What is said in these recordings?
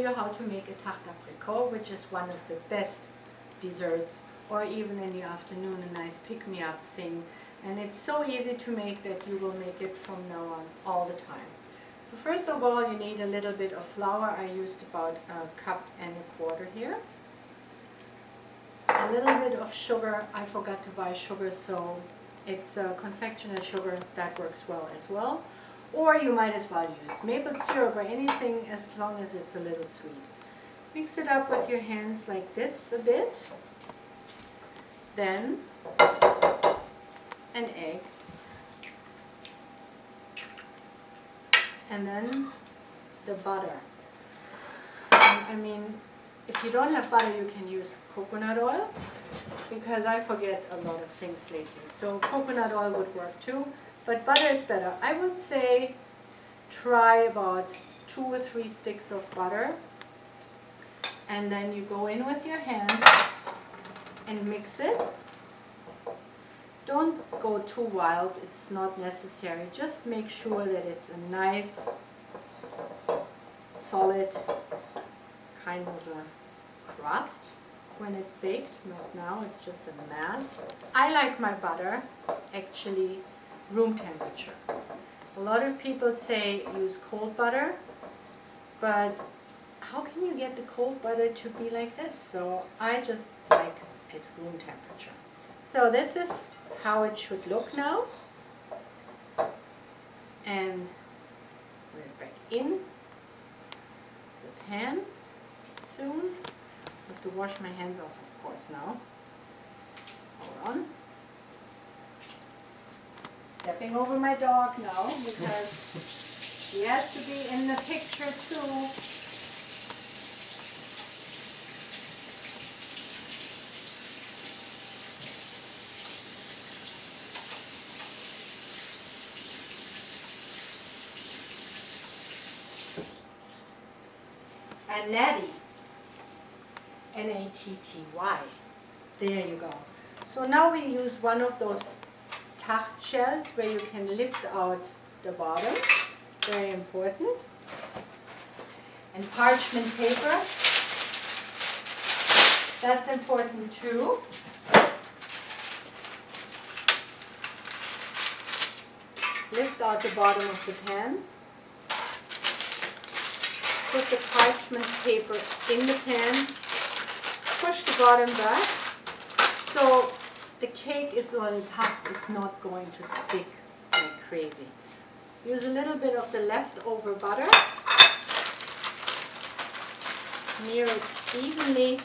you how to make a Tarte D'Apricot, which is one of the best desserts, or even in the afternoon, a nice pick-me-up thing. And it's so easy to make that you will make it from now on all the time. So first of all, you need a little bit of flour. I used about 1.25 cups here. A little bit of sugar. I forgot to buy sugar, so it's confectioner sugar. That works well as well. Or you might as well use maple syrup or anything as long as it's a little sweet. Mix it up with your hands like this a bit. Then an egg. And then the butter. I mean, if you don't have butter, you can use coconut oil, because I forget a lot of things lately. So coconut oil would work too, but butter is better. I would say try about 2 or 3 sticks of butter, and then you go in with your hands and mix it. Don't go too wild, it's not necessary. Just make sure that it's a nice, solid kind of a crust when it's baked. Not now, it's just a mass. I like my butter actually room temperature. A lot of people say use cold butter, but how can you get the cold butter to be like this? So I just like it room temperature. So this is how it should look now. And put it back in the pan soon. I have to wash my hands off, of course, now. Hold on. Stepping over my dog now, because he has to be in the picture too. And Natty, N-A-T-T-Y. There you go. So now we use one of those Tarte shells where you can lift out the bottom. Very important. And parchment paper. That's important too. Lift out the bottom of the pan. Put the parchment paper in the pan, push the bottom back, so the cake is on top, is not going to stick like crazy. Use a little bit of the leftover butter, smear it evenly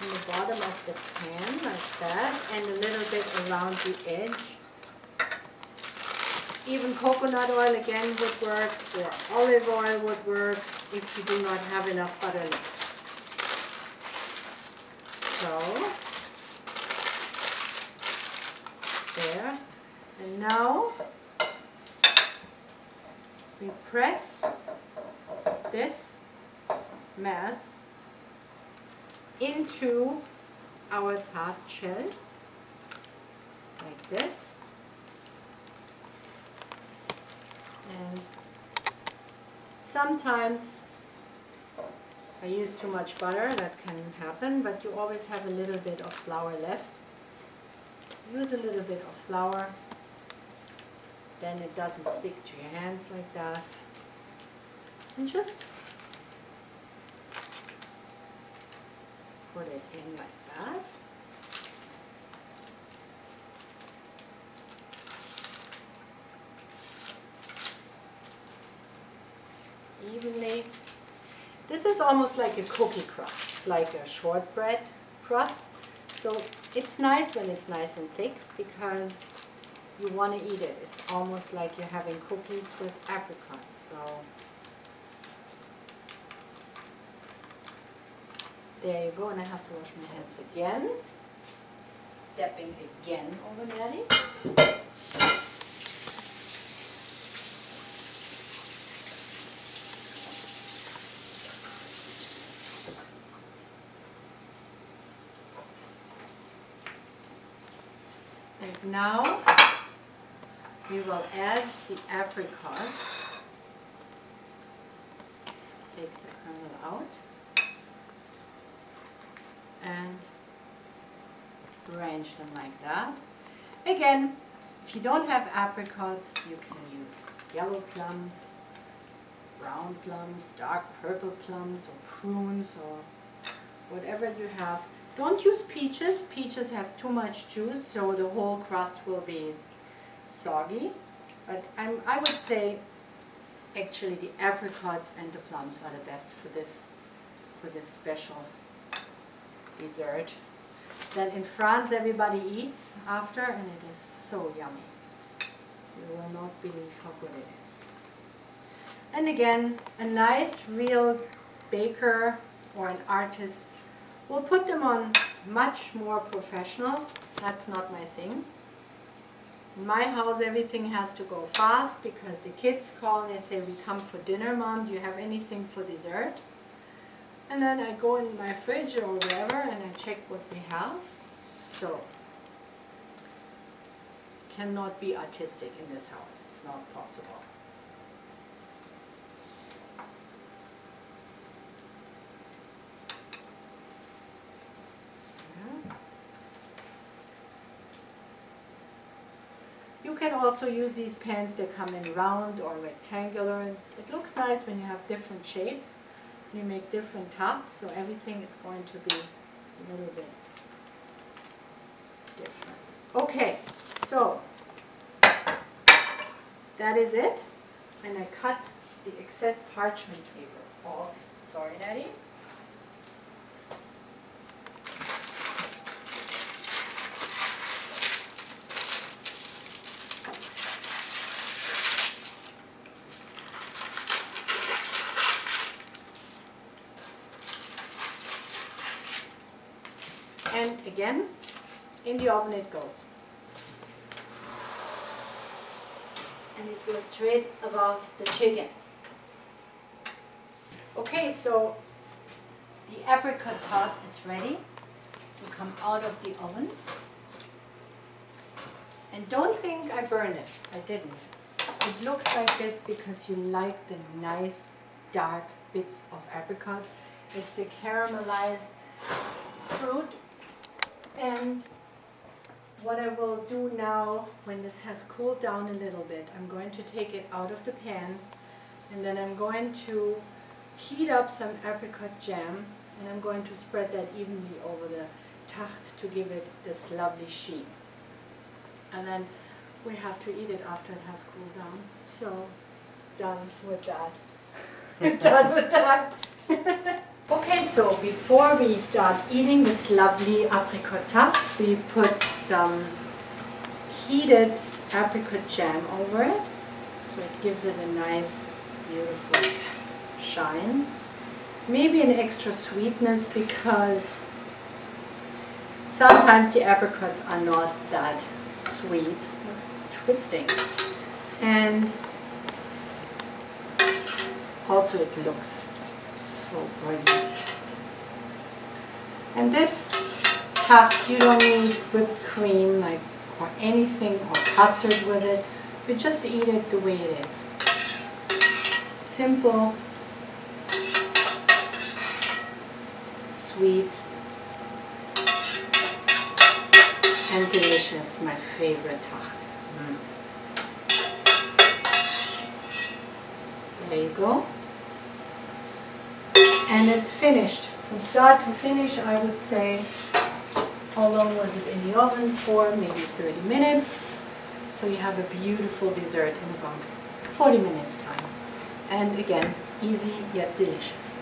in the bottom of the pan like that, and a little bit around the edge. Even coconut oil again would work, or olive oil would work if you do not have enough butter left. So, there. And now we press this mass into our tart shell, like this. And sometimes I use too much butter, that can happen, but you always have a little bit of flour left. Use a little bit of flour, then it doesn't stick to your hands like that. And just put it in like that. Evenly. This is almost like a cookie crust, like a shortbread crust. So it's nice when it's nice and thick because you want to eat it. It's almost like you're having cookies with apricots. So there you go, and I have to wash my hands again. Stepping again over Natty. And now we will add the apricots take the kernel out and arrange them like that. Again, if you don't have apricots, you can use yellow plums, brown plums, dark purple plums, or prunes, or whatever you have. Don't use peaches. Peaches have too much juice, so the whole crust will be soggy. But I would say actually the apricots and the plums are the best for this special dessert. Then in France everybody eats after, and it is so yummy. You will not believe how good it is. And again, a nice real baker or an artist will put them on much more professional. That's not my thing. In my house everything has to go fast because the kids call and they say, we come for dinner, Mom, do you have anything for dessert? And then I go in my fridge or wherever and I check what we have. So, cannot be artistic in this house. It's not possible. You can also use these pans. They come in round or rectangular. It looks nice when you have different shapes. You make different tarts, so everything is going to be a little bit different. Okay, so that is it. And I cut the excess parchment paper off. Sorry, Daddy. And again, in the oven it goes. And it goes straight above the chicken. Okay, so the apricot tart is ready to come out of the oven. And don't think I burned it. I didn't. It looks like this because you like the nice dark bits of apricots. It's the caramelized fruit. And what I will do now, when this has cooled down a little bit, I'm going to take it out of the pan, and then I'm going to heat up some apricot jam, and I'm going to spread that evenly over the tarte to give it this lovely sheen. And then we have to eat it after it has cooled down. So, done with that. Done with that. Okay, so before we start eating this lovely apricot tart, we put some heated apricot jam over it. So it gives it a nice, beautiful shine. Maybe an extra sweetness because sometimes the apricots are not that sweet. This is twisting. And also it looks so pretty. And this tart, you don't need whipped cream or anything or custard with it. You just eat it the way it is. Simple, sweet, and delicious. My favorite tart. There you go. And it's finished. From start to finish, I would say, how long was it in the oven for? Maybe 30 minutes. So you have a beautiful dessert in about 40 minutes time. And again, easy yet delicious.